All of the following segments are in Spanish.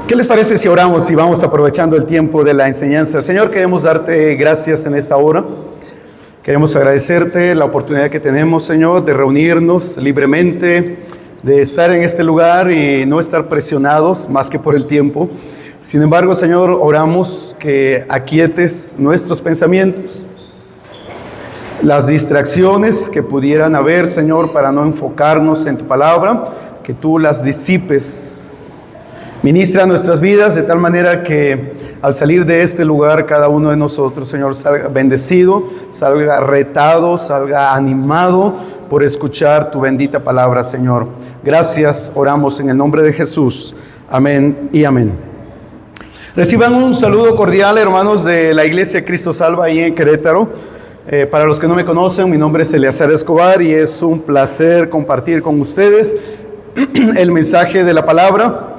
¿Qué les parece si oramos y vamos aprovechando el tiempo de la enseñanza? Señor, queremos darte gracias en esta hora. Queremos agradecerte la oportunidad que tenemos, Señor, de reunirnos libremente, de estar en este lugar y no estar presionados más que por el tiempo. Sin embargo, Señor, oramos que aquietes nuestros pensamientos, las distracciones que pudieran haber, Señor, para no enfocarnos en tu palabra, que tú las disipes. Ministra nuestras vidas de tal manera que al salir de este lugar cada uno de nosotros, Señor, salga bendecido, salga retado, salga animado por escuchar tu bendita palabra, Señor. Gracias, oramos en el nombre de Jesús. Amén y amén. Reciban un saludo cordial, hermanos de la Iglesia Cristo Salva ahí en Querétaro. Para los que no me conocen, mi nombre es Eleazar Escobar y es un placer compartir con ustedes el mensaje de la palabra.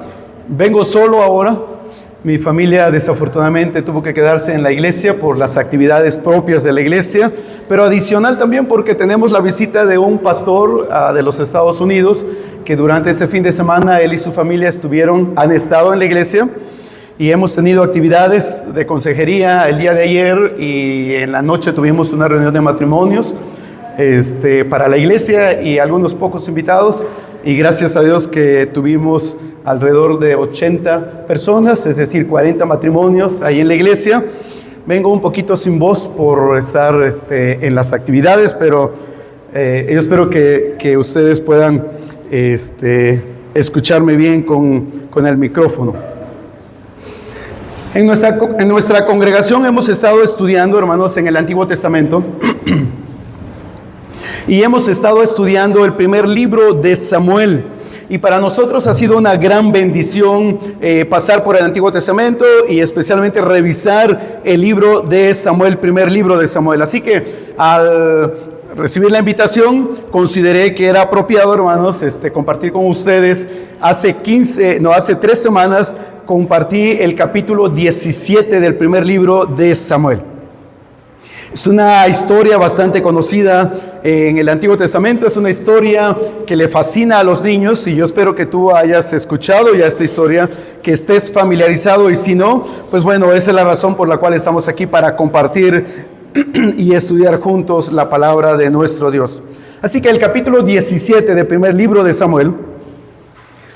Vengo solo ahora. Mi familia desafortunadamente tuvo que quedarse en la iglesia por las actividades propias de la iglesia, pero adicional también porque tenemos la visita de un pastor de los Estados Unidos que durante ese fin de semana él y su familia han estado en la iglesia y hemos tenido actividades de consejería el día de ayer y en la noche tuvimos una reunión de matrimonios para la iglesia y algunos pocos invitados, y gracias a Dios que tuvimos alrededor de 80 personas, es decir, 40 matrimonios ahí en la iglesia. Vengo un poquito sin voz por estar en las actividades, pero yo espero que ustedes puedan escucharme bien con el micrófono. En nuestra congregación hemos estado estudiando, hermanos, en el Antiguo Testamento y hemos estado estudiando el primer libro de Samuel. Y para nosotros ha sido una gran bendición pasar por el Antiguo Testamento y especialmente revisar el libro de Samuel, primer libro de Samuel. Así que al recibir la invitación, consideré que era apropiado, hermanos, compartir con ustedes. Hace 3 semanas compartí el capítulo 17 del primer libro de Samuel. Es una historia bastante conocida en el Antiguo Testamento, es una historia que le fascina a los niños y yo espero que tú hayas escuchado ya esta historia, que estés familiarizado, y si no, pues bueno, esa es la razón por la cual estamos aquí, para compartir y estudiar juntos la palabra de nuestro Dios. Así que el capítulo 17 del primer libro de Samuel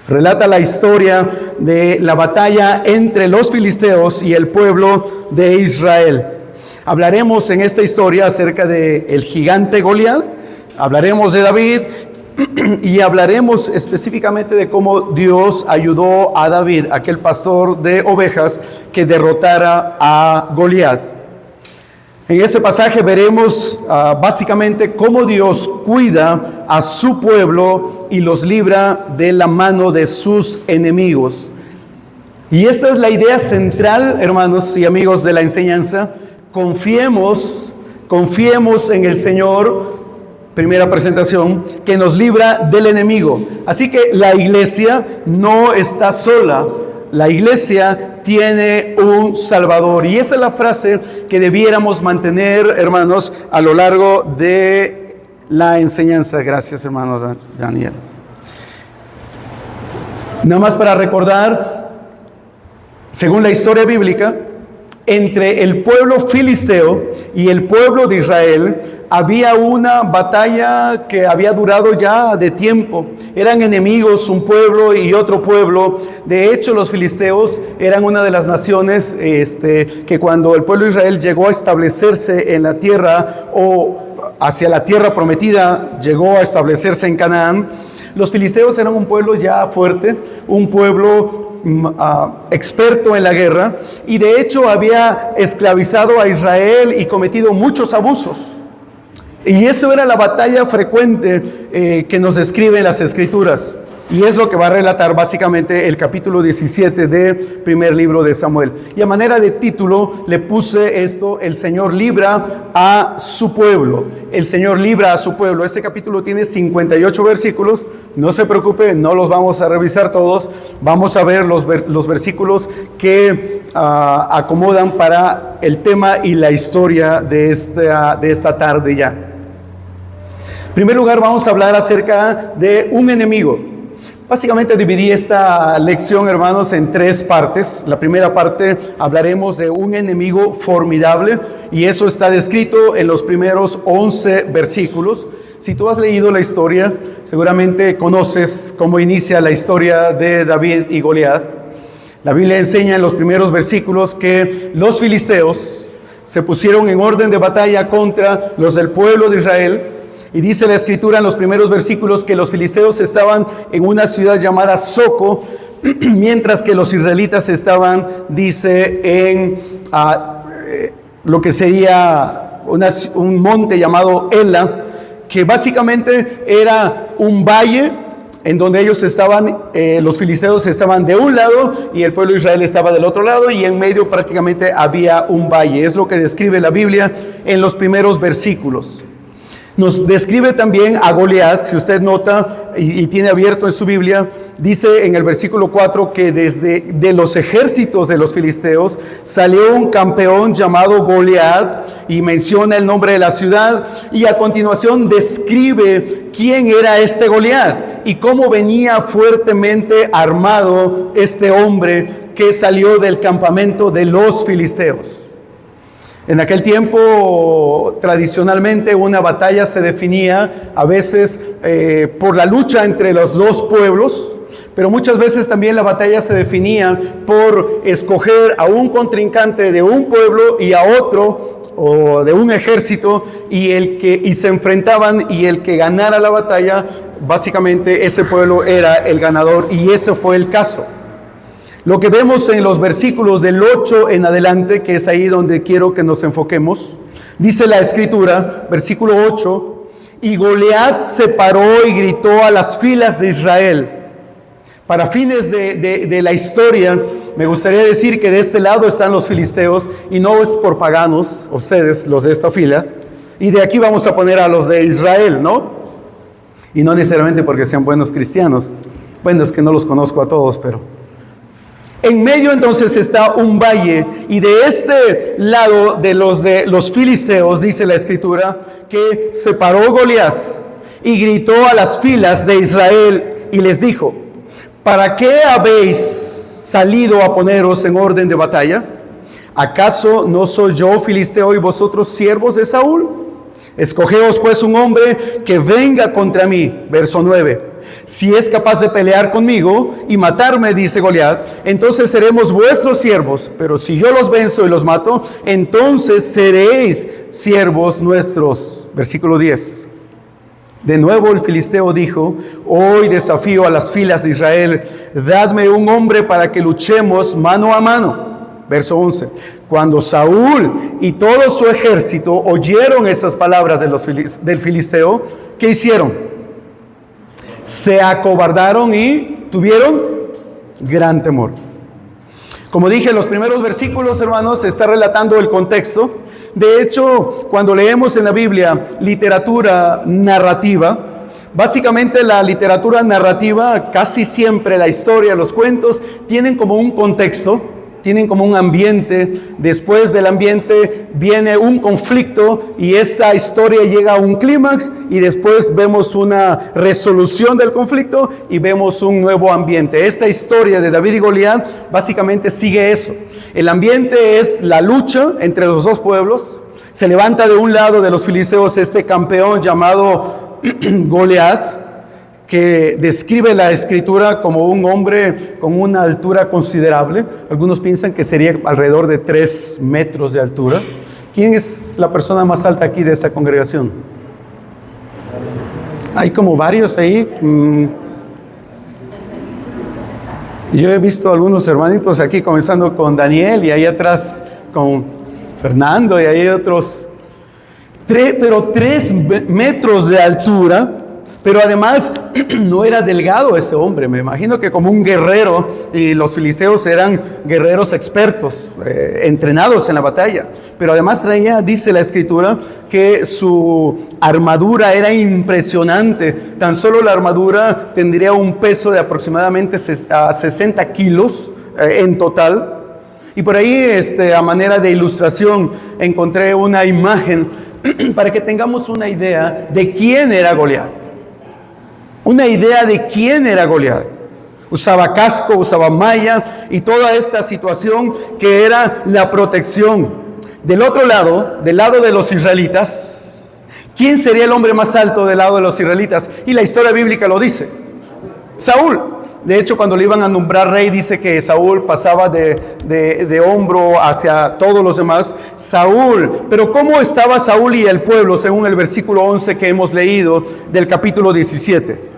relata la historia de la batalla entre los filisteos y el pueblo de Israel. Hablaremos en esta historia acerca del gigante Goliat, hablaremos de David y hablaremos específicamente de cómo Dios ayudó a David, aquel pastor de ovejas, que derrotara a Goliat. En este pasaje veremos básicamente cómo Dios cuida a su pueblo y los libra de la mano de sus enemigos. Y esta es la idea central, hermanos y amigos de la enseñanza. Confiemos en el Señor, primera presentación, que nos libra del enemigo. Así que la iglesia no está sola, la iglesia tiene un Salvador. Y esa es la frase que debiéramos mantener, hermanos, a lo largo de la enseñanza. Gracias, hermano Daniel. Nada más para recordar, según la historia bíblica, entre el pueblo filisteo y el pueblo de Israel había una batalla que había durado ya de tiempo. Eran enemigos, un pueblo y otro pueblo. De hecho, los filisteos eran una de las naciones que cuando el pueblo de Israel llegó a establecerse en la tierra o hacia la tierra prometida, llegó a establecerse en Canaán, los filisteos eran un pueblo ya fuerte, un pueblo experto en la guerra, y de hecho había esclavizado a Israel y cometido muchos abusos. Y eso era la batalla frecuente que nos describen las Escrituras. Y es lo que va a relatar básicamente el capítulo 17 del primer libro de Samuel. Y a manera de título le puse esto: el Señor libra a su pueblo. El Señor libra a su pueblo. Este capítulo tiene 58 versículos. No se preocupe, no los vamos a revisar todos. Vamos a ver los versículos que acomodan para el tema y la historia de esta tarde ya. En primer lugar, vamos a hablar acerca de un enemigo. Básicamente dividí esta lección, hermanos, en 3 partes. La primera parte hablaremos de un enemigo formidable y eso está descrito en los primeros 11 versículos. Si tú has leído la historia, seguramente conoces cómo inicia la historia de David y Goliat. La Biblia enseña en los primeros versículos que los filisteos se pusieron en orden de batalla contra los del pueblo de Israel. Y dice la escritura en los primeros versículos que los filisteos estaban en una ciudad llamada Soco, mientras que los israelitas estaban, dice, en lo que sería un monte llamado Ela, que básicamente era un valle en donde ellos estaban, los filisteos estaban de un lado y el pueblo de Israel estaba del otro lado, y en medio prácticamente había un valle. Es lo que describe la Biblia en los primeros versículos. Nos describe también a Goliat. Si usted nota y tiene abierto en su Biblia, dice en el versículo 4 que de los ejércitos de los filisteos salió un campeón llamado Goliat, y menciona el nombre de la ciudad, y a continuación describe quién era este Goliat y cómo venía fuertemente armado este hombre que salió del campamento de los filisteos. En aquel tiempo, tradicionalmente, una batalla se definía a veces por la lucha entre los dos pueblos, pero muchas veces también la batalla se definía por escoger a un contrincante de un pueblo y a otro, o de un ejército, y se enfrentaban, y el que ganara la batalla, básicamente ese pueblo era el ganador, y ese fue el caso. Lo que vemos en los versículos del 8 en adelante, que es ahí donde quiero que nos enfoquemos, dice la escritura, versículo 8, y Goliat se paró y gritó a las filas de Israel. Para fines de la historia, me gustaría decir que de este lado están los filisteos, y no es por paganos, ustedes, los de esta fila, y de aquí vamos a poner a los de Israel, ¿no? Y no necesariamente porque sean buenos cristianos. Bueno, es que no los conozco a todos, pero... En medio entonces está un valle, y de este lado de los filisteos, dice la escritura, que se paró Goliat y gritó a las filas de Israel y les dijo: ¿para qué habéis salido a poneros en orden de batalla? ¿Acaso no soy yo filisteo y vosotros siervos de Saúl? Escogeos pues un hombre que venga contra mí. Verso 9. Si es capaz de pelear conmigo y matarme, dice Goliat, entonces seremos vuestros siervos, pero si yo los venzo y los mato, entonces seréis siervos nuestros. Versículo 10. De nuevo el filisteo dijo: hoy desafío a las filas de Israel, dadme un hombre para que luchemos mano a mano. Verso 11. Cuando Saúl y todo su ejército oyeron estas palabras del filisteo, ¿qué hicieron? Se acobardaron y tuvieron gran temor. Como dije, en los primeros versículos, hermanos, se está relatando el contexto. De hecho, cuando leemos en la Biblia literatura narrativa, básicamente la literatura narrativa, casi siempre la historia, los cuentos, tienen como un contexto, tienen como un ambiente. Después del ambiente viene un conflicto y esa historia llega a un clímax, y después vemos una resolución del conflicto y vemos un nuevo ambiente. Esta historia de David y Goliat básicamente sigue eso. El ambiente es la lucha entre los dos pueblos. Se levanta de un lado de los filisteos este campeón llamado Goliat, que describe la escritura como un hombre con una altura considerable. Algunos piensan que sería alrededor de 3 metros de altura. ¿Quién es la persona más alta aquí de esta congregación? Hay como varios ahí. Yo he visto algunos hermanitos aquí, comenzando con Daniel, y ahí atrás con Fernando, y ahí otros. Pero 3 metros de altura. Pero además no era delgado ese hombre, me imagino que como un guerrero, y los filisteos eran guerreros expertos, entrenados en la batalla. Pero además traía, dice la escritura, que su armadura era impresionante. Tan solo la armadura tendría un peso de aproximadamente 60 kilos en total. Y por ahí, a manera de ilustración, encontré una imagen para que tengamos una idea de quién era Goliat. Una idea de quién era Goliat. Usaba casco, usaba malla y toda esta situación que era la protección. Del otro lado, del lado de los israelitas, ¿quién sería el hombre más alto del lado de los israelitas? Y la historia bíblica lo dice: Saúl. De hecho, cuando le iban a nombrar rey, dice que Saúl pasaba de hombro hacia todos los demás. Saúl. Pero ¿cómo estaba Saúl y el pueblo según el versículo 11 que hemos leído del capítulo 17?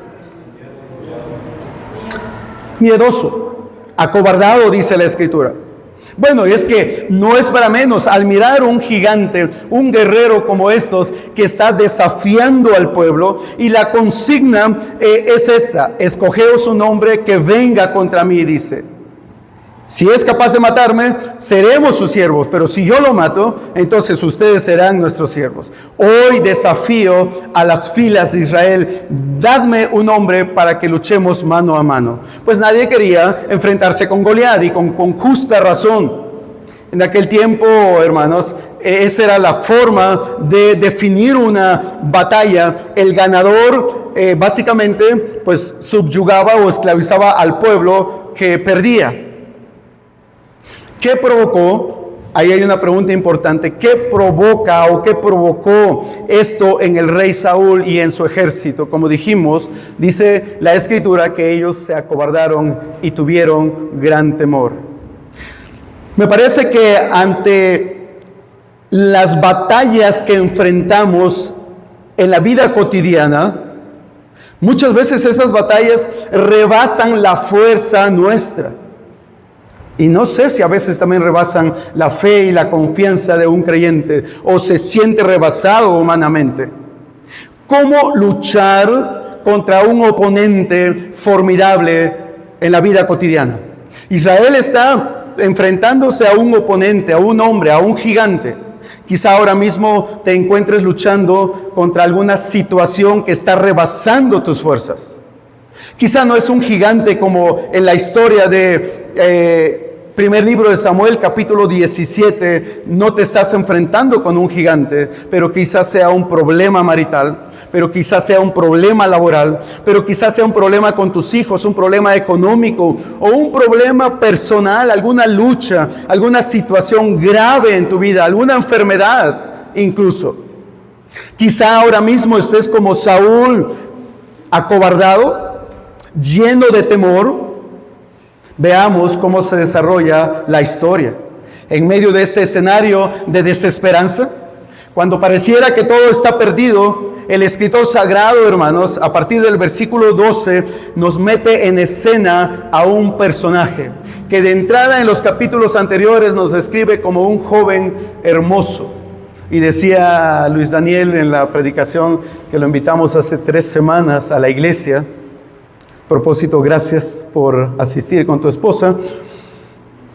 Miedoso, acobardado, dice la Escritura. Bueno, y es que no es para menos. Al mirar un gigante, un guerrero como estos, que está desafiando al pueblo, y la consigna es esta: escogeos un hombre que venga contra mí, dice. Si es capaz de matarme, seremos sus siervos, pero si yo lo mato, entonces ustedes serán nuestros siervos. Hoy desafío a las filas de Israel: dadme un hombre para que luchemos mano a mano. Pues nadie quería enfrentarse con Goliat, y con justa razón. En aquel tiempo, hermanos, esa era la forma de definir una batalla. El ganador básicamente pues subyugaba o esclavizaba al pueblo que perdía. ¿Qué provocó? Ahí hay una pregunta importante. ¿Qué provoca o qué provocó esto en el rey Saúl y en su ejército? Como dijimos, dice la Escritura que ellos se acobardaron y tuvieron gran temor. Me parece que ante las batallas que enfrentamos en la vida cotidiana, muchas veces esas batallas rebasan la fuerza nuestra. Y no sé si a veces también rebasan la fe y la confianza de un creyente, o se siente rebasado humanamente. ¿Cómo luchar contra un oponente formidable en la vida cotidiana? Israel está enfrentándose a un oponente, a un hombre, a un gigante. Quizá ahora mismo te encuentres luchando contra alguna situación que está rebasando tus fuerzas. Quizá no es un gigante como en la historia de primer libro de Samuel, capítulo 17, no te estás enfrentando con un gigante, pero quizás sea un problema marital, pero quizás sea un problema laboral, pero quizás sea un problema con tus hijos, un problema económico o un problema personal, alguna lucha, alguna situación grave en tu vida, alguna enfermedad incluso. Quizá ahora mismo estés como Saúl, acobardado, lleno de temor. Veamos cómo se desarrolla la historia. En medio de este escenario de desesperanza, cuando pareciera que todo está perdido, el escritor sagrado, hermanos, a partir del versículo 12, nos mete en escena a un personaje que de entrada en los capítulos anteriores nos describe como un joven hermoso. Y decía Luis Daniel en la predicación que lo invitamos hace 3 semanas a la iglesia. Propósito, gracias por asistir con tu esposa.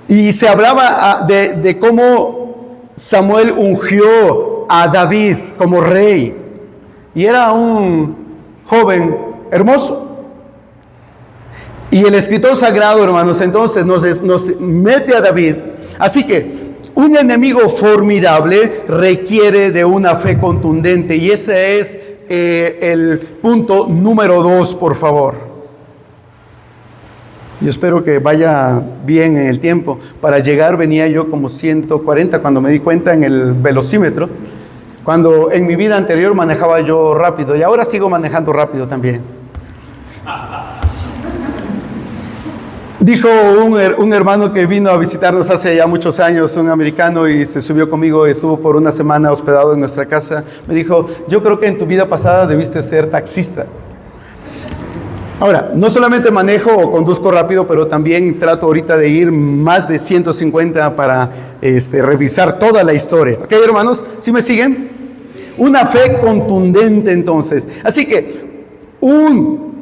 Y se hablaba de cómo Samuel ungió a David como rey. Y era un joven hermoso. Y el escritor sagrado, hermanos, entonces nos mete a David. Así que un enemigo formidable requiere de una fe contundente. Y ese es el punto número 2, por favor. Yo espero que vaya bien en el tiempo. Para llegar venía yo como 140 cuando me di cuenta en el velocímetro. Cuando en mi vida anterior manejaba yo rápido y ahora sigo manejando rápido también. Dijo un hermano que vino a visitarnos hace ya muchos años, un americano, y se subió conmigo y estuvo por una semana hospedado en nuestra casa. Me dijo: yo creo que en tu vida pasada debiste ser taxista. Ahora, no solamente manejo o conduzco rápido, pero también trato ahorita de ir más de 150 para revisar toda la historia. ¿Ok, hermanos? ¿Sí me siguen? Una fe contundente, entonces. Así que un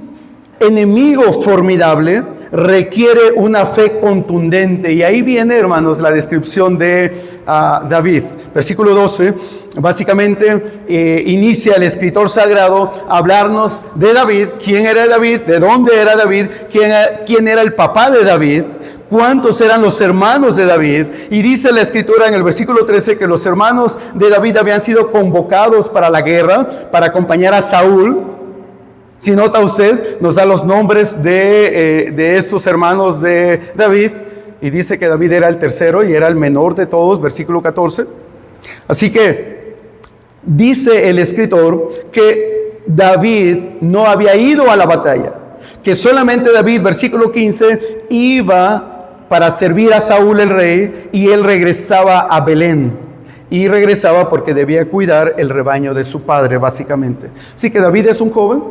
enemigo formidable requiere una fe contundente. Y ahí viene, hermanos, la descripción de David. Versículo 12, básicamente inicia el escritor sagrado a hablarnos de David. ¿Quién era David? ¿De dónde era David? ¿Quién era el papá de David? ¿Cuántos eran los hermanos de David? Y dice la escritura en el versículo 13 que los hermanos de David habían sido convocados para la guerra, para acompañar a Saúl. Si nota usted, nos da los nombres de estos hermanos de David, y dice que David era el tercero y era el menor de todos, versículo 14. Así que dice el escritor que David no había ido a la batalla, que solamente David, versículo 15, iba para servir a Saúl el rey, y él regresaba a Belén. Y regresaba porque debía cuidar el rebaño de su padre, básicamente. Así que David es un joven,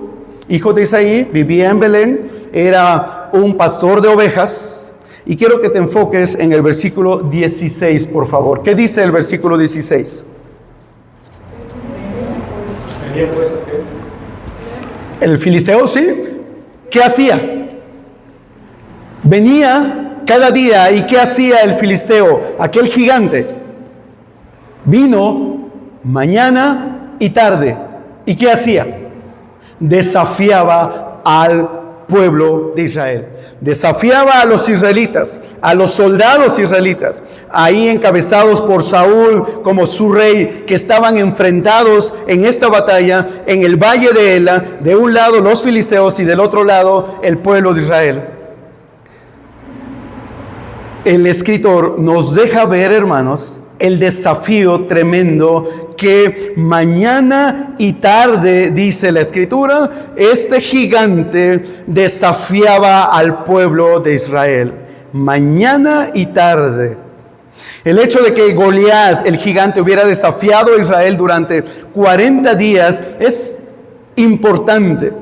hijo de Isaí, vivía en Belén, era un pastor de ovejas. Y quiero que te enfoques en el versículo 16, por favor. ¿Qué dice el versículo 16? El filisteo, ¿sí? ¿Qué hacía? Venía cada día, ¿y qué hacía el filisteo? Aquel gigante vino mañana y tarde. ¿Y qué hacía? Desafiaba al pueblo de Israel. Desafiaba a los israelitas, a los soldados israelitas, ahí encabezados por Saúl como su rey, que estaban enfrentados en esta batalla en el valle de Ela, de un lado los filisteos y del otro lado el pueblo de Israel. El escritor nos deja ver, hermanos, el desafío tremendo que mañana y tarde, dice la escritura, este gigante desafiaba al pueblo de Israel. Mañana y tarde. El hecho de que Goliat, el gigante, hubiera desafiado a Israel durante 40 días es importante.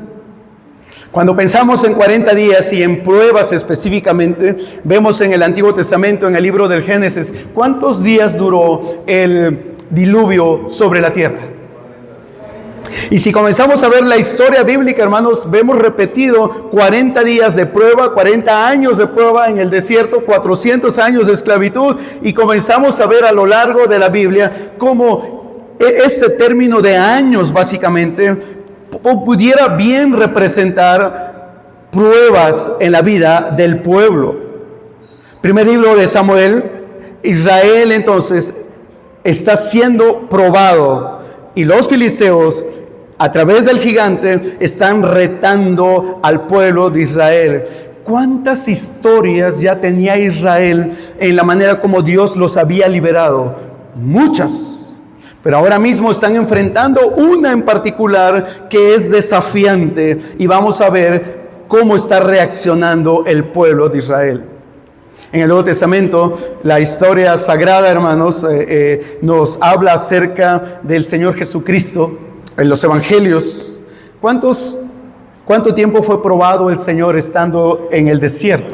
Cuando pensamos en 40 días y en pruebas específicamente, vemos en el Antiguo Testamento, en el libro del Génesis, ¿cuántos días duró el diluvio sobre la tierra? Y si comenzamos a ver la historia bíblica, hermanos, vemos repetido 40 días de prueba, 40 años de prueba en el desierto, 400 años de esclavitud, y comenzamos a ver a lo largo de la Biblia cómo este término de años básicamente pudiera bien representar pruebas en la vida del pueblo. Primer libro de Samuel, Israel entonces está siendo probado, y los filisteos a través del gigante están retando al pueblo de Israel. ¿Cuántas historias ya tenía Israel en la manera como Dios los había liberado? Muchas. Pero ahora mismo están enfrentando una en particular que es desafiante, y vamos a ver cómo está reaccionando el pueblo de Israel. En el Nuevo Testamento, la historia sagrada, hermanos, nos habla acerca del Señor Jesucristo en los Evangelios. ¿Cuánto tiempo fue probado el Señor estando en el desierto?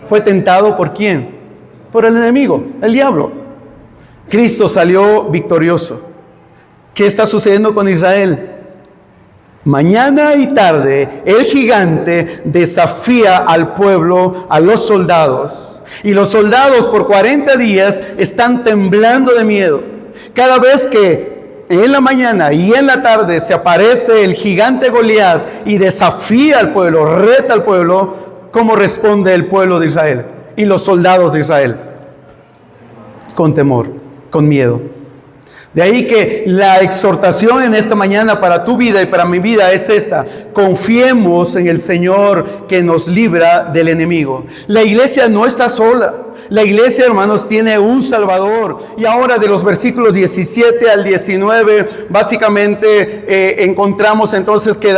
¿Fue tentado por quién? Por el enemigo, el diablo. Cristo salió victorioso. ¿Qué está sucediendo con Israel? Mañana y tarde, el gigante desafía al pueblo, a los soldados. Y los soldados por 40 días están temblando de miedo. Cada vez que en la mañana y en la tarde se aparece el gigante Goliat y desafía al pueblo, reta al pueblo, ¿cómo responde el pueblo de Israel y los soldados de Israel? Con temor, con miedo. De ahí que la exhortación en esta mañana para tu vida y para mi vida es esta: confiemos en el Señor que nos libra del enemigo. La iglesia no está sola. La iglesia, hermanos, tiene un Salvador. Y ahora de los versículos 17 al 19, básicamente encontramos entonces que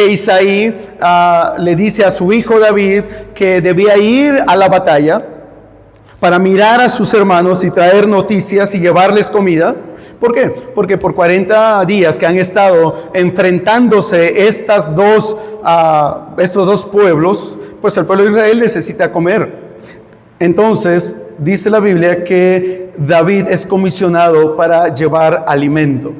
Isaí le dice a su hijo David que debía ir a la batalla para mirar a sus hermanos y traer noticias y llevarles comida. ¿Por qué? Porque por 40 días que han estado enfrentándose estos dos pueblos, pues el pueblo de Israel necesita comer. Entonces, dice la Biblia que David es comisionado para llevar alimento.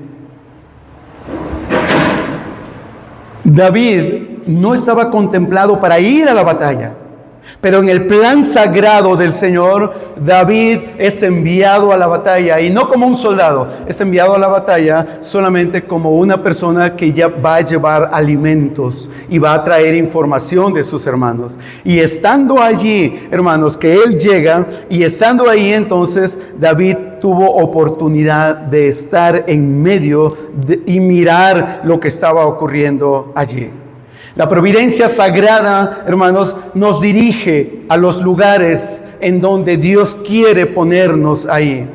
David no estaba contemplado para ir a la batalla, pero en el plan sagrado del Señor, David es enviado a la batalla, y no como un soldado, es enviado a la batalla solamente como una persona que ya va a llevar alimentos y va a traer información de sus hermanos. Y estando allí, hermanos, que él llega, y estando ahí entonces, David tuvo oportunidad de estar en medio y mirar lo que estaba ocurriendo allí. La providencia sagrada, hermanos, nos dirige a los lugares en donde Dios quiere ponernos ahí.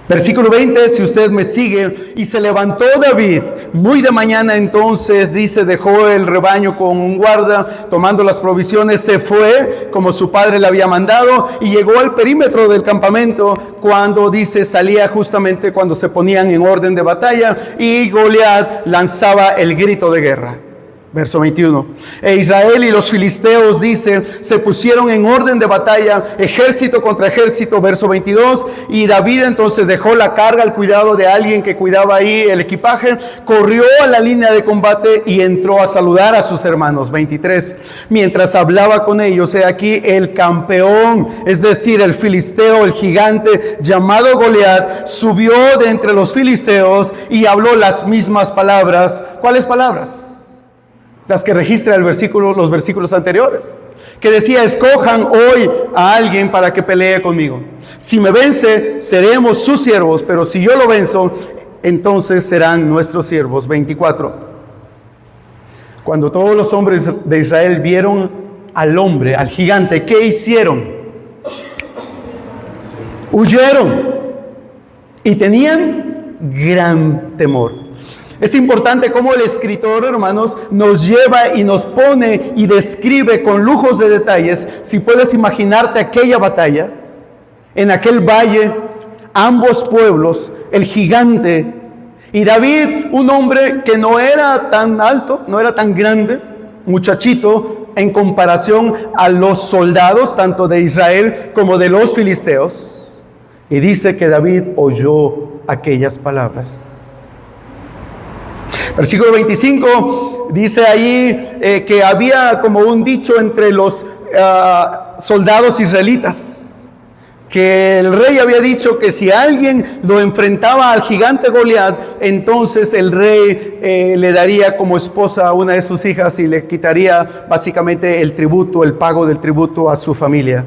Versículo 20, si usted me sigue, y se levantó David muy de mañana, entonces dice, dejó el rebaño con un guarda, tomando las provisiones, se fue como su padre le había mandado, y llegó al perímetro del campamento cuando dice, salía justamente cuando se ponían en orden de batalla, y Goliat lanzaba el grito de guerra. Verso 21. E Israel y los filisteos, dice, se pusieron en orden de batalla, ejército contra ejército. Verso 22. Y David entonces dejó la carga al cuidado de alguien que cuidaba ahí el equipaje, corrió a la línea de combate y entró a saludar a sus hermanos. 23. Mientras hablaba con ellos, he aquí el campeón, es decir, el filisteo, el gigante llamado Goliat, subió de entre los filisteos y habló las mismas palabras. ¿Cuáles palabras? Las que registra los versículos anteriores, que decía, escojan hoy a alguien para que pelee conmigo. Si me vence, seremos sus siervos, pero si yo lo venzo, entonces serán nuestros siervos. 24. Cuando todos los hombres de Israel vieron al hombre, al gigante, ¿qué hicieron? Huyeron y tenían gran temor. Es importante cómo el escritor, hermanos, nos lleva y nos pone y describe con lujos de detalles. Si puedes imaginarte aquella batalla, en aquel valle, ambos pueblos, el gigante y David, un hombre que no era tan alto, no era tan grande, muchachito, en comparación a los soldados, tanto de Israel como de los filisteos. Y dice que David oyó aquellas palabras. Versículo 25 dice ahí que había como un dicho entre los soldados israelitas, que el rey había dicho que si alguien lo enfrentaba al gigante Goliat, entonces el rey le daría como esposa a una de sus hijas y le quitaría básicamente el tributo, el pago del tributo a su familia.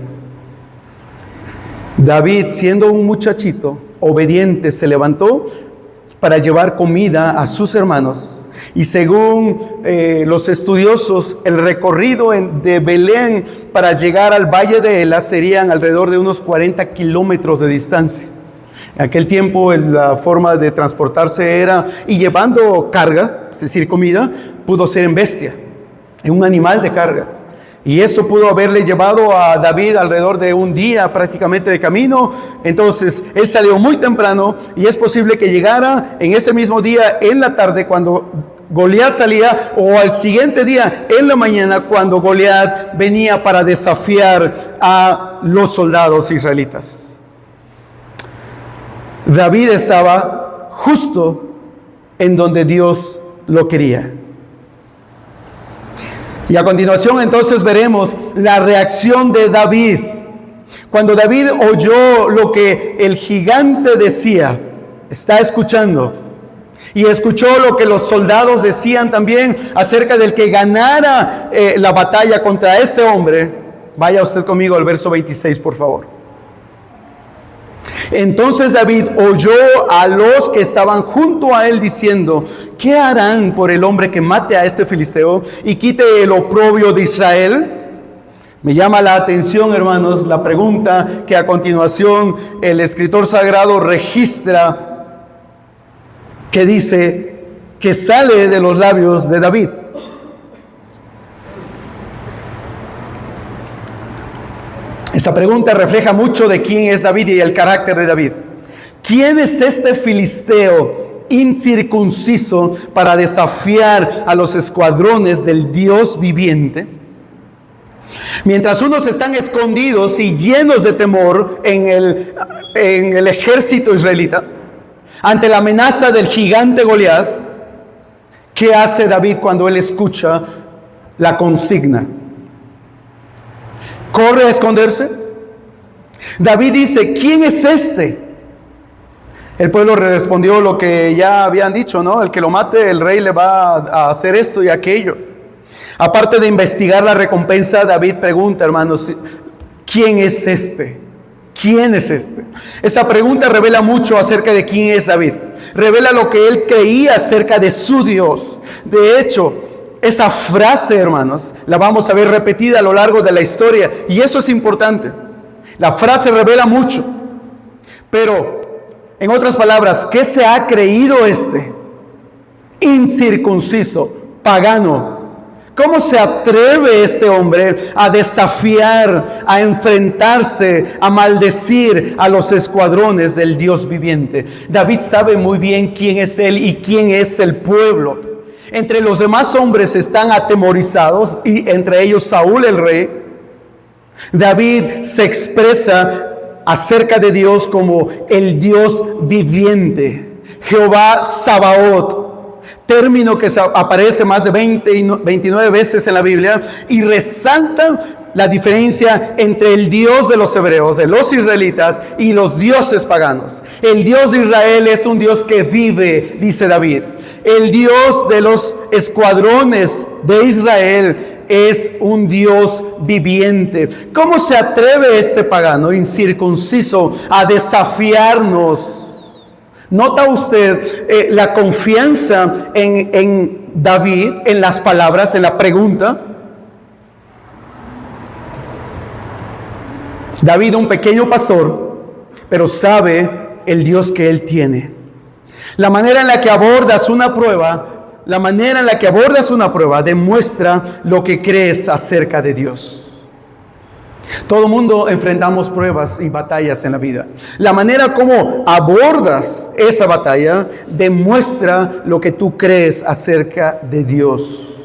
David, siendo un muchachito obediente, se levantó para llevar comida a sus hermanos. Y según los estudiosos, el recorrido de Belén para llegar al valle de Ela serían alrededor de unos 40 kilómetros de distancia. En aquel tiempo la forma de transportarse era, y llevando carga, es decir, comida, pudo ser en bestia, en un animal de carga. Y eso pudo haberle llevado a David alrededor de un día prácticamente de camino. Entonces él salió muy temprano y es posible que llegara en ese mismo día en la tarde cuando Goliat salía, o al siguiente día en la mañana cuando Goliat venía para desafiar a los soldados israelitas. David estaba justo en donde Dios lo quería. Y a continuación entonces veremos la reacción de David. Cuando David oyó lo que el gigante decía, está escuchando, y escuchó lo que los soldados decían también acerca del que ganara la batalla contra este hombre. Vaya usted conmigo al verso 26, por favor. Entonces David oyó a los que estaban junto a él diciendo, ¿qué harán por el hombre que mate a este filisteo y quite el oprobio de Israel? Me llama la atención, hermanos, la pregunta que a continuación el escritor sagrado registra, que dice que sale de los labios de David. Esta pregunta refleja mucho de quién es David y el carácter de David. ¿Quién es este filisteo incircunciso para desafiar a los escuadrones del Dios viviente? Mientras unos están escondidos y llenos de temor en el ejército israelita, ante la amenaza del gigante Goliat, ¿qué hace David cuando él escucha la consigna? ¿Corre a esconderse? David dice, ¿quién es este? El pueblo respondió lo que ya habían dicho, ¿no? El que lo mate, el rey le va a hacer esto y aquello. Aparte de investigar la recompensa, David pregunta, hermanos, ¿quién es este? ¿Quién es este? Esta pregunta revela mucho acerca de quién es David. Revela lo que él creía acerca de su Dios. De hecho, Esa frase, hermanos, la vamos a ver repetida a lo largo de la historia. Y eso es importante. La frase revela mucho. Pero, en otras palabras, ¿qué se ha creído este incircunciso, pagano? ¿Cómo se atreve este hombre a desafiar, a enfrentarse, a maldecir a los escuadrones del Dios viviente? David sabe muy bien quién es él y quién es el pueblo. Entre los demás hombres están atemorizados, y entre ellos Saúl el rey. David se expresa acerca de Dios como el Dios viviente, Jehová Sabaoth, término que aparece más de 29 veces en la Biblia, y resalta la diferencia entre el Dios de los hebreos, de los israelitas, y los dioses paganos. El Dios de Israel es un Dios que vive, dice David. El Dios de los escuadrones de Israel es un Dios viviente. ¿Cómo se atreve este pagano incircunciso a desafiarnos? ¿Nota usted la confianza en David, en las palabras, en la pregunta? David, un pequeño pastor, pero sabe el Dios que él tiene. La manera en la que abordas una prueba, demuestra lo que crees acerca de Dios. Todo mundo enfrentamos pruebas y batallas en la vida. La manera como abordas esa batalla demuestra lo que tú crees acerca de Dios.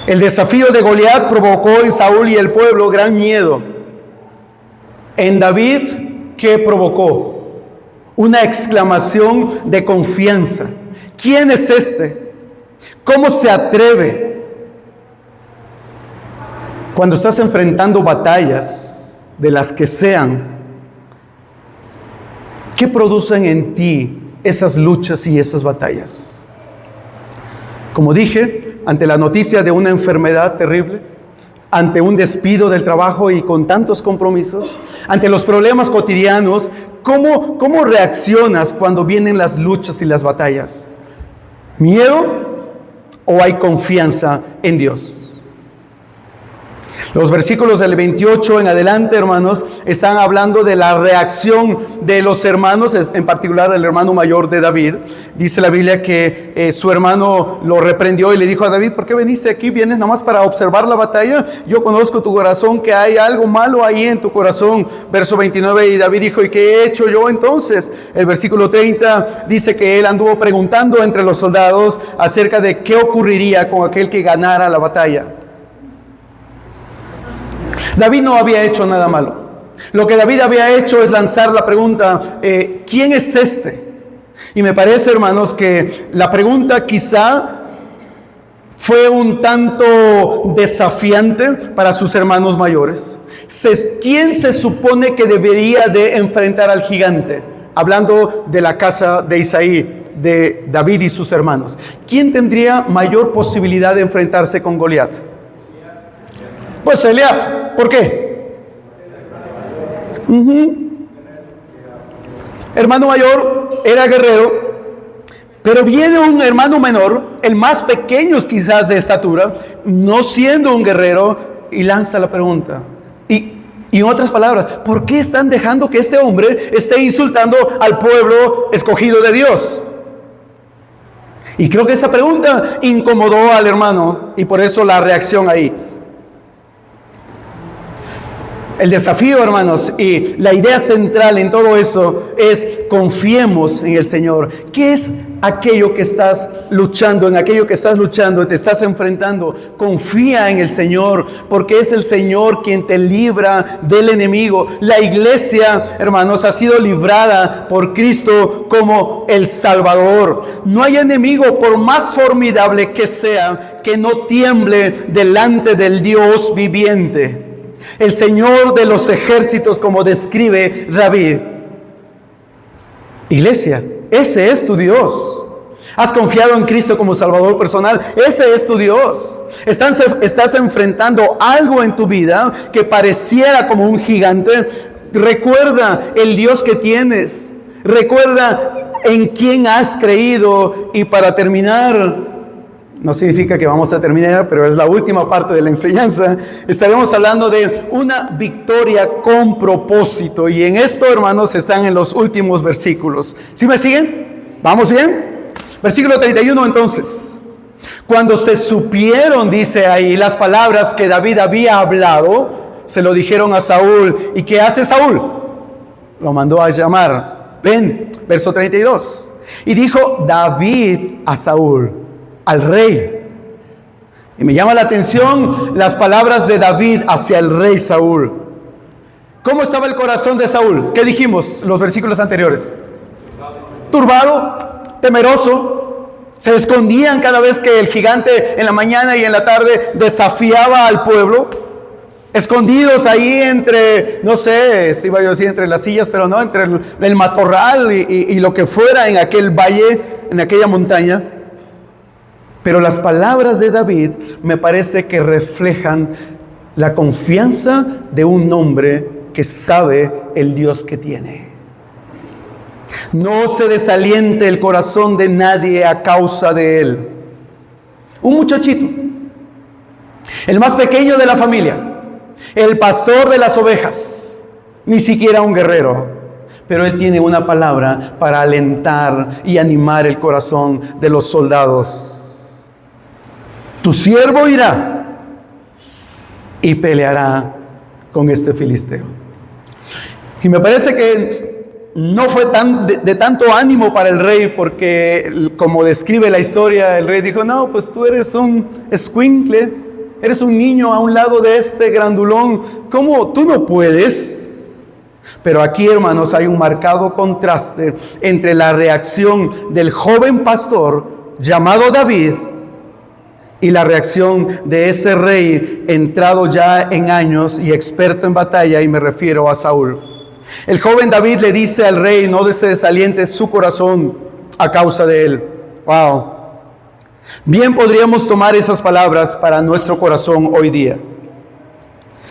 El desafío de Goliat provocó en Saúl y el pueblo gran miedo. En David, ¿qué provocó? Una exclamación de confianza. ¿Quién es este? ¿Cómo se atreve? Cuando estás enfrentando batallas, de las que sean, ¿qué producen en ti esas luchas y esas batallas? Como dije, ante la noticia de una enfermedad terrible, ante un despido del trabajo y con tantos compromisos, ante los problemas cotidianos, ¿cómo reaccionas cuando vienen las luchas y las batallas? ¿Miedo o hay confianza en Dios? Los versículos del 28 en adelante, hermanos, están hablando de la reacción de los hermanos, en particular del hermano mayor de David. Dice la Biblia que su hermano lo reprendió y le dijo a David: ¿por qué veniste aquí? ¿Vienes nada más para observar la batalla? Yo conozco tu corazón, que hay algo malo ahí en tu corazón. Verso 29, y David dijo: ¿y qué he hecho yo entonces? El versículo 30 dice que él anduvo preguntando entre los soldados acerca de qué ocurriría con aquel que ganara la batalla. David no había hecho nada malo. Lo que David había hecho es lanzar la pregunta: ¿quién es este? Y me parece, hermanos, que la pregunta quizá fue un tanto desafiante para sus hermanos mayores. ¿Quién se supone que debería de enfrentar al gigante? Hablando de la casa de Isaí, de David y sus hermanos. ¿Quién tendría mayor posibilidad de enfrentarse con Goliat? Pues Eliab. ¿Por qué? Hermano mayor era guerrero, pero viene un hermano menor, el más pequeño quizás de estatura, no siendo un guerrero, y lanza la pregunta. Y en otras palabras, ¿por qué están dejando que este hombre esté insultando al pueblo escogido de Dios? Y creo que esa pregunta incomodó al hermano, y por eso la reacción ahí. El desafío, hermanos, y la idea central en todo eso es: confiemos en el Señor. ¿Qué es aquello que estás luchando? En aquello que estás luchando, te estás enfrentando. Confía en el Señor, porque es el Señor quien te libra del enemigo. La iglesia, hermanos, ha sido librada por Cristo como el Salvador. No hay enemigo, por más formidable que sea, que no tiemble delante del Dios viviente. El Señor de los ejércitos, como describe David. Iglesia, ese es tu Dios. ¿Has confiado en Cristo como Salvador personal? Ese es tu Dios. Estás enfrentando algo en tu vida que pareciera como un gigante. Recuerda el Dios que tienes. Recuerda en quién has creído. Y para terminar, No significa que vamos a terminar, pero es la última parte de la enseñanza. Estaremos hablando de una victoria con propósito. Y en esto, hermanos, están en los últimos versículos. ¿Sí me siguen? ¿Vamos bien? Versículo 31 entonces. Cuando se supieron, dice ahí, las palabras que David había hablado, se lo dijeron a Saúl. ¿Y qué hace Saúl? Lo mandó a llamar. Ven, verso 32. Y dijo David a Saúl, al rey. Y me llama la atención las palabras de David hacia el rey Saúl. ¿Cómo estaba el corazón de Saúl? ¿Qué dijimos los versículos anteriores? Turbado, temeroso. Se escondían cada vez que el gigante en la mañana y en la tarde desafiaba al pueblo. Escondidos ahí entre, no sé, si iba yo a decir entre las sillas, pero no, entre el matorral y lo que fuera en aquel valle, en aquella montaña. Pero las palabras de David me parece que reflejan la confianza de un hombre que sabe el Dios que tiene. No se desaliente el corazón de nadie a causa de él. Un muchachito, el más pequeño de la familia, el pastor de las ovejas, ni siquiera un guerrero, pero él tiene una palabra para alentar y animar el corazón de los soldados. Tu siervo irá y peleará con este filisteo. Y me parece que no fue de tanto ánimo para el rey, porque como describe la historia, el rey dijo, no, pues tú eres un escuincle, eres un niño a un lado de este grandulón, ¿cómo tú no puedes? Pero aquí, hermanos, hay un marcado contraste entre la reacción del joven pastor llamado David y la reacción de ese rey entrado ya en años y experto en batalla, y me refiero a Saúl. El joven David le dice al rey, no se desaliente su corazón a causa de él. Wow. Bien podríamos tomar esas palabras para nuestro corazón hoy día.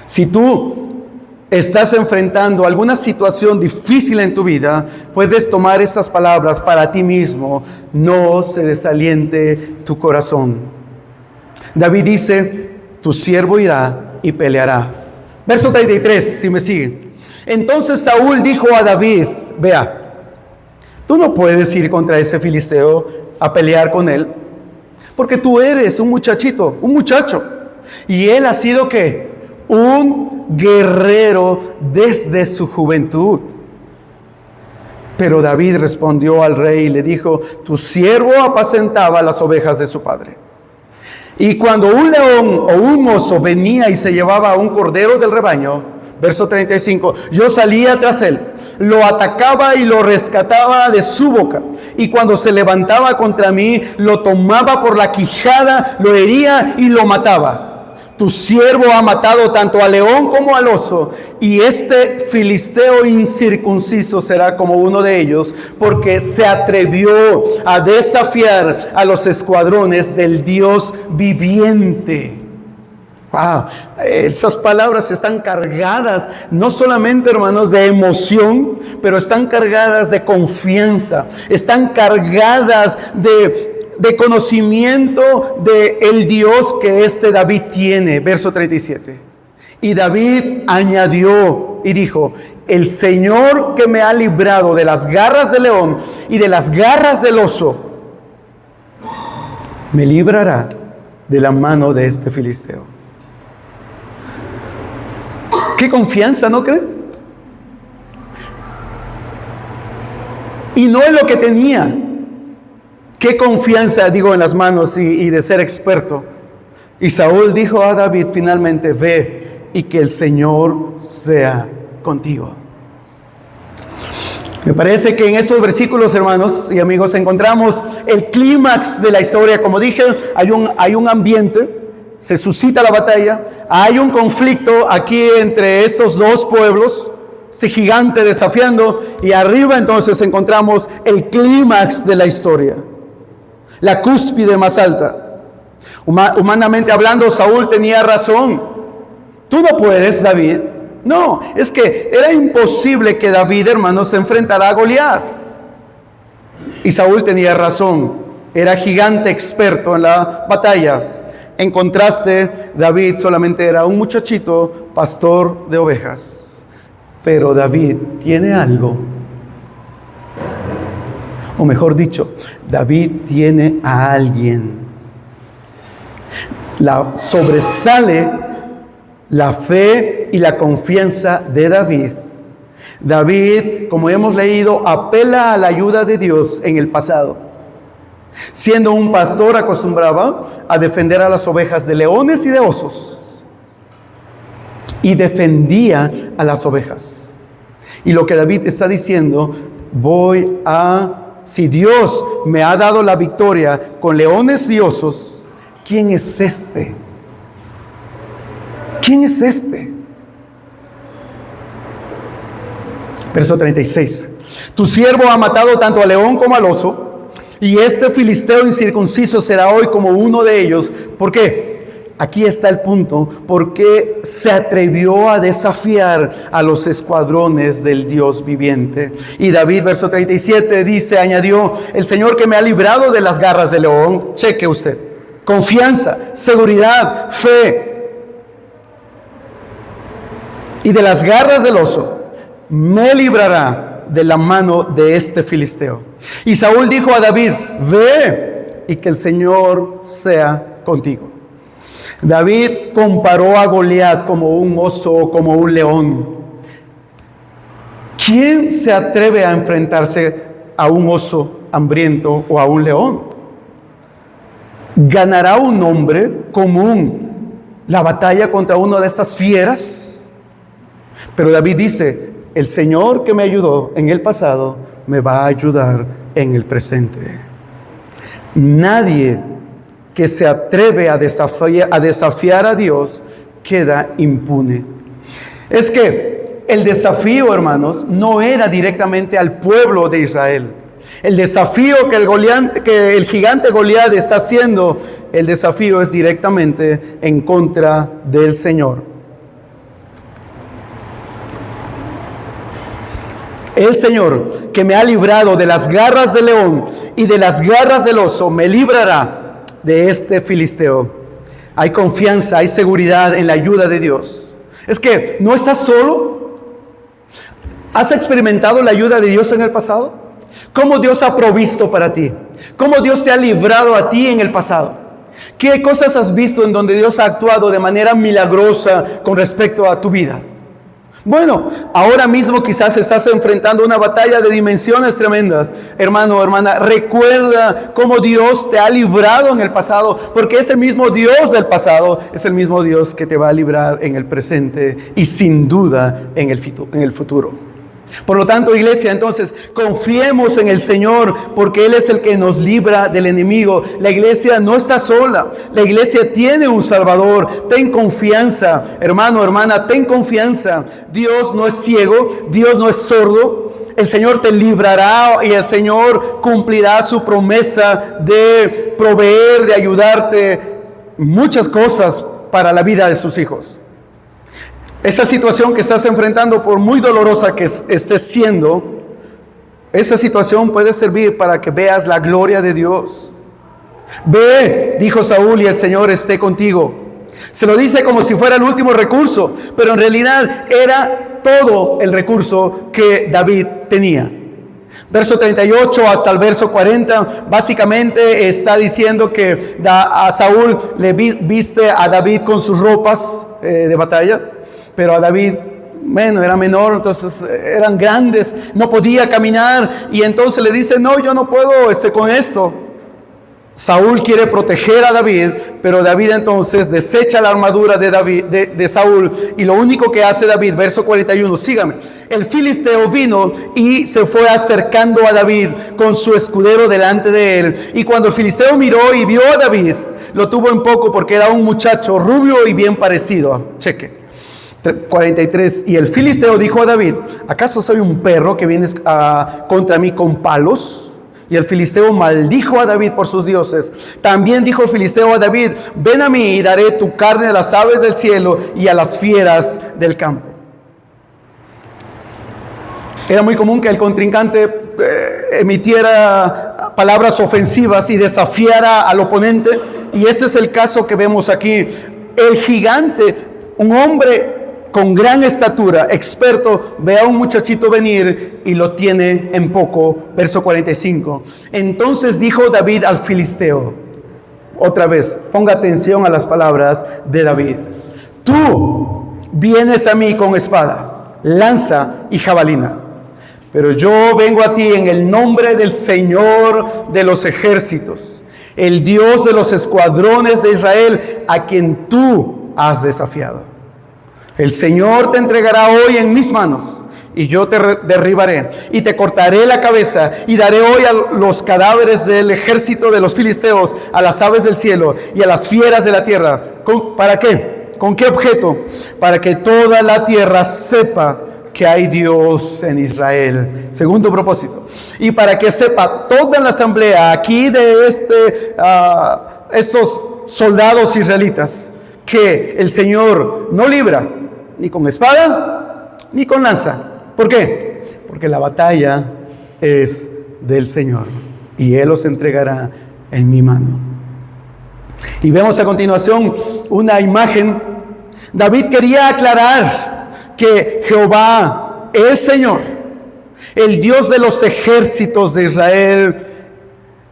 Si tú estás enfrentando alguna situación difícil en tu vida, puedes tomar estas palabras para ti mismo. No se desaliente tu corazón. David dice, tu siervo irá y peleará. Verso 33, si me siguen. Entonces Saúl dijo a David, vea, tú no puedes ir contra ese filisteo a pelear con él, porque tú eres un muchachito, un muchacho, y él ha sido ¿qué? Un guerrero desde su juventud. Pero David respondió al rey y le dijo, tu siervo apacentaba las ovejas de su padre. Y cuando un león o un oso venía y se llevaba a un cordero del rebaño, verso 35, yo salía tras él, lo atacaba y lo rescataba de su boca. Y cuando se levantaba contra mí, lo tomaba por la quijada, lo hería y lo mataba. Tu siervo ha matado tanto al león como al oso, y este filisteo incircunciso será como uno de ellos, porque se atrevió a desafiar a los escuadrones del Dios viviente. Wow, esas palabras están cargadas, no solamente, hermanos, de emoción, pero están cargadas de confianza, están cargadas de conocimiento de el Dios que David tiene. Verso 37. Y David añadió y dijo, el Señor que me ha librado de las garras del león y de las garras del oso, me librará de la mano de este filisteo. ¡Qué confianza!, ¿no creen? Y no es lo que tenía. ¡Qué confianza, digo, en las manos y de ser experto! Y Saúl dijo a David finalmente, ve y que el Señor sea contigo. Me parece que en estos versículos, hermanos y amigos, encontramos el clímax de la historia. Como dije, hay un ambiente. Se suscita la batalla, hay un conflicto aquí entre estos dos pueblos, ese gigante desafiando, y arriba entonces encontramos el clímax de la historia, la cúspide más alta. Humanamente hablando, Saúl tenía razón. Tú no puedes, David. No, es que era imposible que David, hermanos, se enfrentara a Goliat. Y Saúl tenía razón. era gigante experto en la batalla. En contraste, David solamente era un muchachito pastor de ovejas. Pero David tiene algo. O mejor dicho, David tiene a alguien. Sobresale la fe y la confianza de David. David, como hemos leído, apela a la ayuda de Dios en el pasado. Siendo un pastor, acostumbraba a defender a las ovejas de leones y de osos. Y defendía a las ovejas. Y lo que David está diciendo, si Dios me ha dado la victoria con leones y osos, ¿quién es este? ¿Quién es este? Verso 36. Tu siervo ha matado tanto al león como al oso, y este filisteo incircunciso será hoy como uno de ellos. ¿Por qué? Aquí está el punto. Porque se atrevió a desafiar a los escuadrones del Dios viviente. Y David, verso 37, añadió, el Señor que me ha librado de las garras del león, cheque usted, confianza, seguridad, fe, y de las garras del oso, me librará de la mano de este filisteo. Y Saúl dijo a David, ve y que el Señor sea contigo. David comparó a Goliat como un oso o como un león. ¿Quién se atreve a enfrentarse a un oso hambriento o a un león? ¿Ganará un hombre común la batalla contra una de estas fieras? Pero David dice, el Señor que me ayudó en el pasado, me va a ayudar en el presente. Nadie que se atreve a desafiar a Dios queda impune. Es que el desafío, hermanos, no era directamente al pueblo de Israel. El desafío que el gigante Goliat está haciendo, el desafío es directamente en contra del Señor. El Señor que me ha librado de las garras del león y de las garras del oso, me librará de este filisteo. Hay confianza, hay seguridad en la ayuda de Dios. Es que no estás solo. ¿Has experimentado la ayuda de Dios en el pasado? ¿Cómo Dios ha provisto para ti? ¿Cómo Dios te ha librado a ti en el pasado? ¿Qué cosas has visto en donde Dios ha actuado de manera milagrosa con respecto a tu vida? Bueno, ahora mismo quizás estás enfrentando una batalla de dimensiones tremendas. Hermano o hermana, recuerda cómo Dios te ha librado en el pasado, porque ese mismo Dios del pasado es el mismo Dios que te va a librar en el presente y sin duda en el futuro. Por lo tanto, iglesia, entonces confiemos en el Señor, porque Él es el que nos libra del enemigo. La iglesia no está sola, la iglesia tiene un Salvador. Ten confianza, hermano, hermana, ten confianza. Dios no es ciego, Dios no es sordo. El Señor te librará y el Señor cumplirá su promesa de proveer, de ayudarte muchas cosas para la vida de sus hijos. Esa situación que estás enfrentando, por muy dolorosa que esté siendo, esa situación puede servir para que veas la gloria de Dios. Ve, dijo Saúl, y el Señor esté contigo. Se lo dice como si fuera el último recurso, pero en realidad era todo el recurso que David tenía. Verso 38 hasta el verso 40, básicamente está diciendo que a Saúl le viste a David con sus ropas de batalla. Pero a David, bueno, era menor, entonces eran grandes, no podía caminar, y entonces le dice, no, yo no puedo con esto. Saúl quiere proteger a David, pero David entonces desecha la armadura de Saúl, y lo único que hace David, verso 41, sígame. El filisteo vino y se fue acercando a David con su escudero delante de él, y cuando el filisteo miró y vio a David, lo tuvo en poco porque era un muchacho rubio y bien parecido. Cheque. 43, y el filisteo dijo a David, ¿acaso soy un perro que vienes contra mí con palos? Y el filisteo maldijo a David por sus dioses. También dijo el filisteo a David, ven a mí y daré tu carne a las aves del cielo y a las fieras del campo. Era muy común que el contrincante emitiera palabras ofensivas y desafiara al oponente. Y ese es el caso que vemos aquí. El gigante, un hombre con gran estatura, experto, ve a un muchachito venir y lo tiene en poco. Verso 45. Entonces dijo David al filisteo, otra vez, ponga atención a las palabras de David: tú vienes a mí con espada, lanza y jabalina, pero yo vengo a ti en el nombre del Señor de los ejércitos, el Dios de los escuadrones de Israel, a quien tú has desafiado. El Señor te entregará hoy en mis manos, y yo te derribaré, y te cortaré la cabeza, y daré hoy a los cadáveres del ejército de los filisteos, a las aves del cielo, y a las fieras de la tierra. ¿Para qué? ¿Con qué objeto? Para que toda la tierra sepa que hay Dios en Israel. Segundo propósito. Y para que sepa toda la asamblea aquí de estos soldados israelitas, que el Señor no libra ni con espada ni con lanza. ¿Por qué? Porque la batalla es del Señor y Él los entregará en mi mano. Y vemos a continuación una imagen. David quería aclarar que Jehová, el Señor, el Dios de los ejércitos de Israel,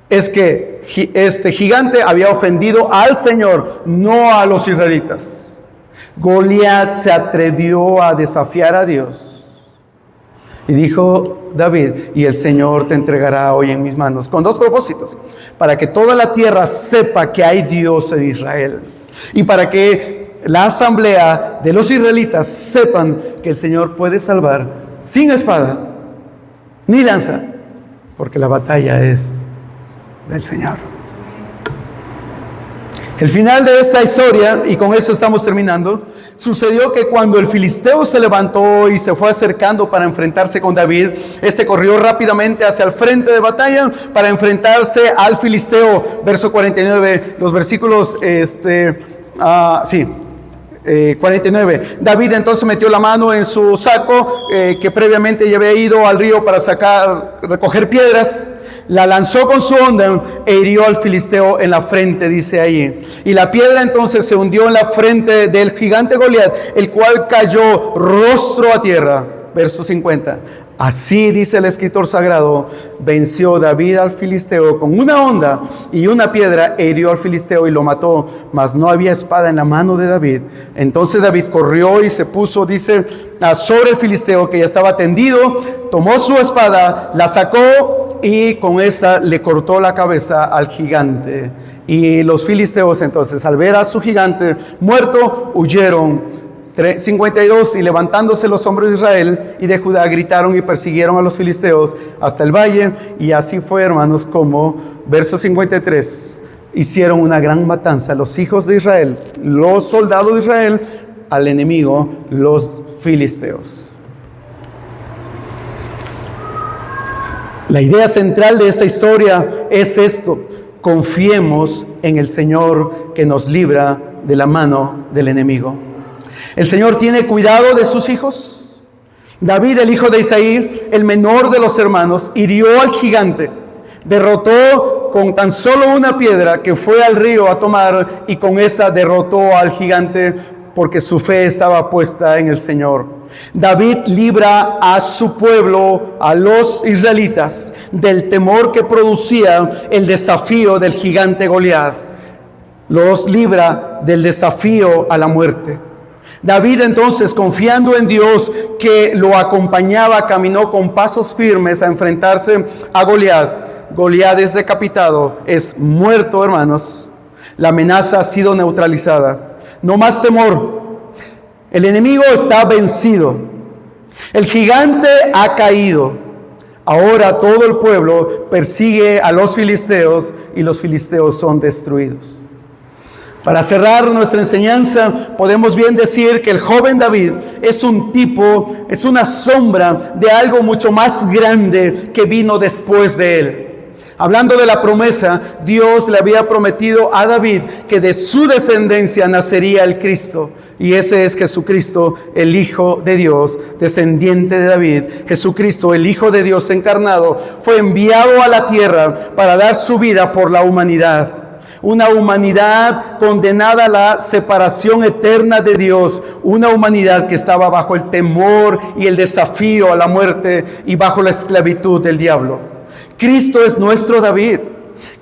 es que este gigante había ofendido al Señor, no a los israelitas. Goliat se atrevió a desafiar a Dios y dijo David: y el Señor te entregará hoy en mis manos, con dos propósitos: para que toda la tierra sepa que hay Dios en Israel, y para que la asamblea de los israelitas sepan que el Señor puede salvar sin espada ni lanza, porque la batalla es del Señor. El final de esta historia, y con eso estamos terminando, sucedió que cuando el filisteo se levantó y se fue acercando para enfrentarse con David, este corrió rápidamente hacia el frente de batalla para enfrentarse al filisteo. Verso 49, los versículos 49. David entonces metió la mano en su saco, que previamente ya había ido al río para recoger piedras, la lanzó con su honda e hirió al filisteo en la frente, dice ahí. Y la piedra entonces se hundió en la frente del gigante Goliat, el cual cayó rostro a tierra. Verso 50. Así, dice el escritor sagrado, venció David al filisteo con una honda y una piedra, e hirió al filisteo y lo mató, mas no había espada en la mano de David. Entonces David corrió y se puso, dice, sobre el filisteo que ya estaba tendido, tomó su espada, la sacó y con esa le cortó la cabeza al gigante. Y los filisteos entonces, al ver a su gigante muerto, huyeron. 52. Y levantándose los hombres de Israel y de Judá, gritaron y persiguieron a los filisteos hasta el valle. Y así fue, hermanos, como, verso 53, hicieron una gran matanza los hijos de Israel, los soldados de Israel, al enemigo, los filisteos. La idea central de esta historia es esto: confiemos en el Señor que nos libra de la mano del enemigo. El Señor tiene cuidado de sus hijos. David, el hijo de Isaí, el menor de los hermanos, hirió al gigante, derrotó con tan solo una piedra que fue al río a tomar, y con esa derrotó al gigante porque su fe estaba puesta en el Señor. David libra a su pueblo, a los israelitas, del temor que producía el desafío del gigante Goliat. Los libra del desafío a la muerte. David entonces, confiando en Dios que lo acompañaba, caminó con pasos firmes a enfrentarse a Goliat. Goliat es decapitado, es muerto, hermanos. La amenaza ha sido neutralizada. No más temor. El enemigo está vencido. El gigante ha caído. Ahora todo el pueblo persigue a los filisteos y los filisteos son destruidos. Para cerrar nuestra enseñanza, podemos bien decir que el joven David es un tipo, es una sombra de algo mucho más grande que vino después de él. Hablando de la promesa, Dios le había prometido a David que de su descendencia nacería el Cristo. Y ese es Jesucristo, el Hijo de Dios, descendiente de David. Jesucristo, el Hijo de Dios encarnado, fue enviado a la tierra para dar su vida por la humanidad. Una humanidad condenada a la separación eterna de Dios. Una humanidad que estaba bajo el temor y el desafío a la muerte y bajo la esclavitud del diablo. Cristo es nuestro David.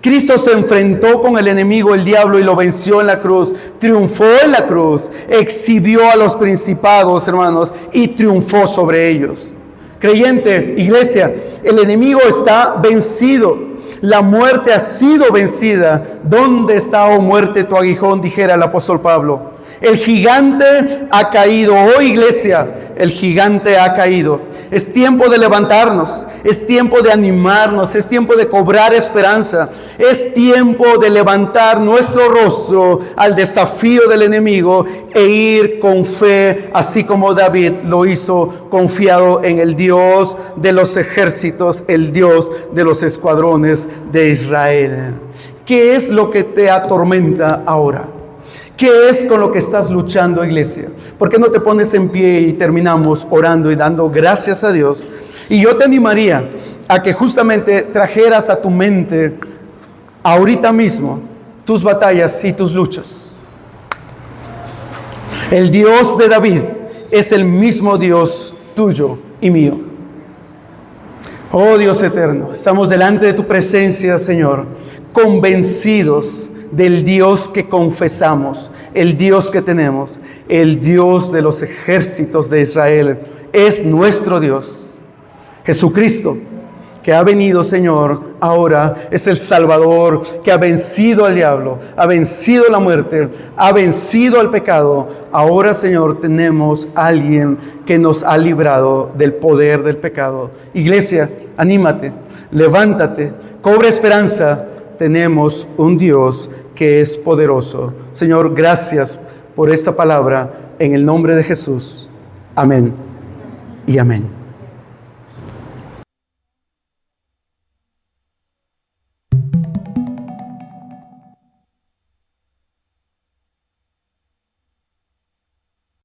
Cristo se enfrentó con el enemigo, el diablo, y lo venció en la cruz. Triunfó en la cruz, exhibió a los principados, hermanos, y triunfó sobre ellos. Creyente, iglesia, el enemigo está vencido. La muerte ha sido vencida. ¿Dónde está, oh muerte, tu aguijón?, dijera el apóstol Pablo. El gigante ha caído, oh iglesia, el gigante ha caído. Es tiempo de levantarnos, es tiempo de animarnos, es tiempo de cobrar esperanza, es tiempo de levantar nuestro rostro al desafío del enemigo e ir con fe, así como David lo hizo, confiado en el Dios de los ejércitos, el Dios de los escuadrones de Israel. ¿Qué es lo que te atormenta ahora? ¿Qué es con lo que estás luchando, iglesia? ¿Por qué no te pones en pie y terminamos orando y dando gracias a Dios? Y yo te animaría a que justamente trajeras a tu mente ahorita mismo tus batallas y tus luchas. El Dios de David es el mismo Dios tuyo y mío. Oh Dios eterno, estamos delante de tu presencia, Señor, convencidos del Dios que confesamos, el Dios que tenemos, el Dios de los ejércitos de Israel, es nuestro Dios. Jesucristo, que ha venido, Señor, ahora es el Salvador, que ha vencido al diablo, ha vencido la muerte, ha vencido al pecado. Ahora, Señor, tenemos a alguien que nos ha librado del poder del pecado. Iglesia, anímate, levántate, cobra esperanza. Tenemos un Dios que es poderoso. Señor, gracias por esta palabra en el nombre de Jesús. Amén y amén.